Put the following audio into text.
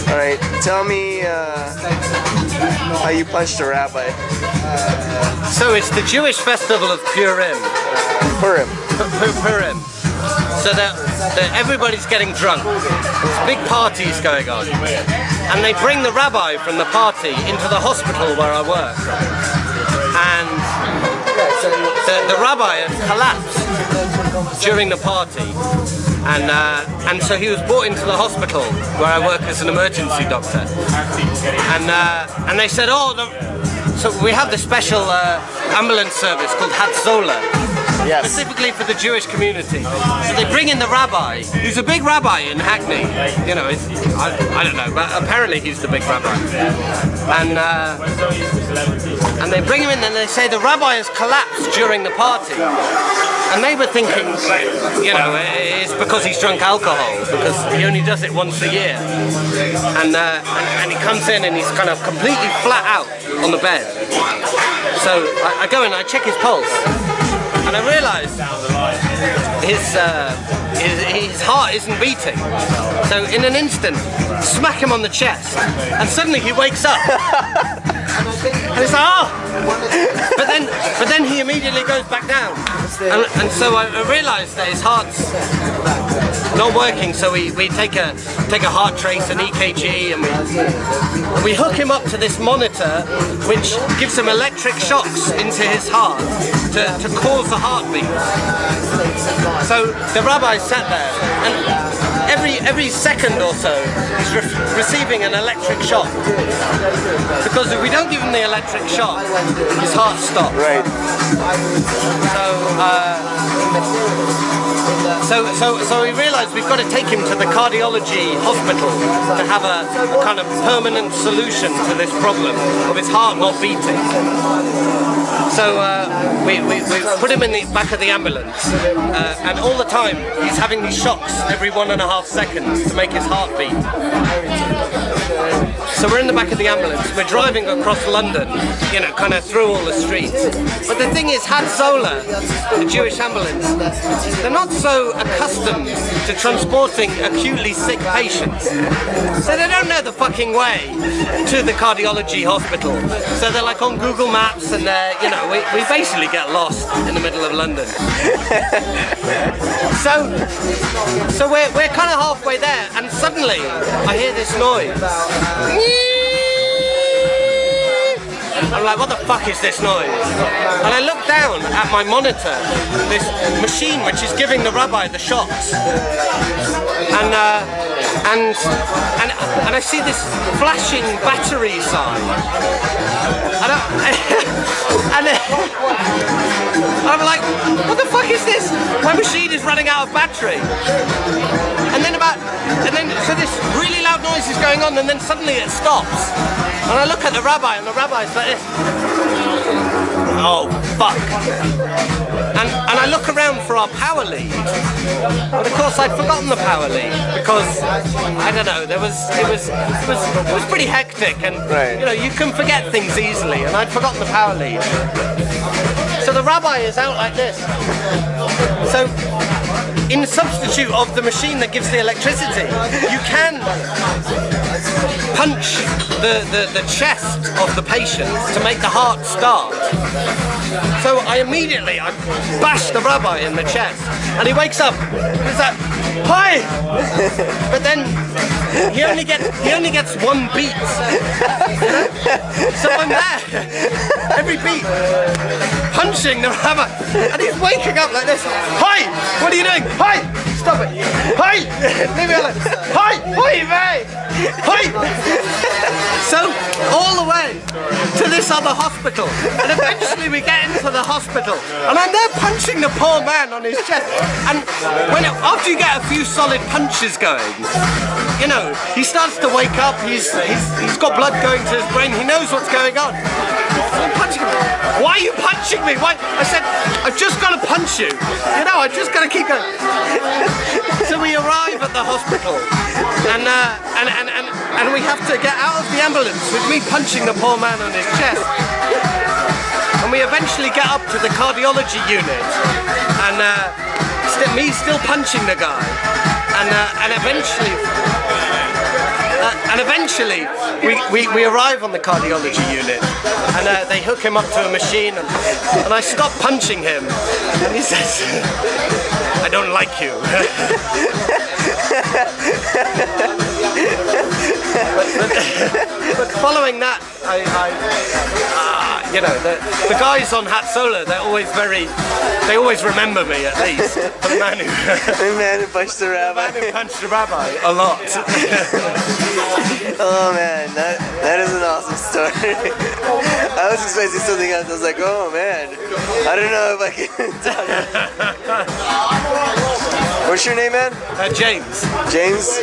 Alright, tell me how you punched a rabbi. So it's the Jewish festival of Purim. Purim. Purim. So that everybody's getting drunk. There's big parties going on. And they bring the rabbi from the party into the hospital where I work. And the rabbi had collapsed during the party. And so he was brought into the hospital where I work as an emergency doctor. And they said, oh, so we have this special ambulance service called Hatzola. Yes. Specifically for the Jewish community. So they bring in the rabbi, who's a big rabbi in Hackney. You know, I don't know, but apparently he's the big rabbi. And they bring him in and they say the rabbi has collapsed during the party. And they were thinking, you know, it's because he's drunk alcohol, because he only does it once a year. And he comes in and he's kind of completely flat out on the bed. So I go in and I check his pulse. And I realised his heart isn't beating. So in an instant, smack him on the chest, and suddenly he wakes up. And it's like, oh! But then he immediately goes back down. And so I realised that his heart's not working. So we take a heart trace, an EKG, and we hook him up to this monitor, which gives him electric shocks into his heart to cause a heartbeat. So the rabbi sat there, and every second or so he's receiving an electric shock, because if we don't give him the electric shock, his heart stops. Right. So we realised we've got to take him to the cardiology hospital to have a kind of permanent solution to this problem of his heart not beating. So we put him in the back of the ambulance, and all the time he's having these shocks every 1.5 seconds to make his heart beat. So we're in the back of the ambulance, we're driving across London, you know, kind of through all the streets. But the thing is, Hatzola, the Jewish ambulance, they're not so accustomed to transporting acutely sick patients. So they don't know the fucking way to the cardiology hospital. So they're like on Google Maps, and you know, we basically get lost in the middle of London. So we're kind of halfway there, and suddenly I hear this noise. I'm like, what the fuck is this noise? And I look down at my monitor, this machine which is giving the rabbi the shocks. And I see this flashing battery sign. And I'm like, what the fuck is this? My machine is running out of battery. And then so this really loud noise is going on, and then suddenly it stops. And I look at the rabbi, and the rabbi's like this. Oh, fuck. And I look around for our power lead. But of course I'd forgotten the power lead, because, I don't know, it was pretty hectic, and you know, you can forget things easily, and I'd forgotten the power lead. So the rabbi is out like this. So, in substitute of the machine that gives the electricity, you can punch the chest of the patient to make the heart start. So I bash the rabbi in the chest, and he wakes up. He's like, hi! But then he only gets one beat. You know? So I'm there, every beat, punching the rabbi, and he's waking up like this. Hi! What are you doing? Hi! Stop it! Hi! Leave me alone! Hi! Hi, mate! Hi! So, all the way to this other hospital, and eventually we get into the hospital, and I'm there punching the poor man on his chest, and after you get a few solid punches going, you know, he starts to wake up, he's got blood going to his brain, he knows what's going on. I'm punching him. Why are you punching me? Why? I said, I've just got to punch you. You know, I've just got to keep going. So we arrive at the hospital, and we have to get out of the ambulance with me punching the poor man on his chest. And we eventually get up to the cardiology unit, and me still punching the guy, and eventually eventually, we arrive on the cardiology unit, and they hook him up to a machine, and I stop punching him, and he says, "I don't like you." but following that, you know, the guys on Hat Solar, they always remember me, at least, for the man who The man who punched the rabbi. punched the rabbi a lot. Oh man, that is an awesome story. I was expecting something else. I was like, oh man, I don't know if I can talk. What's your name, man? James. James?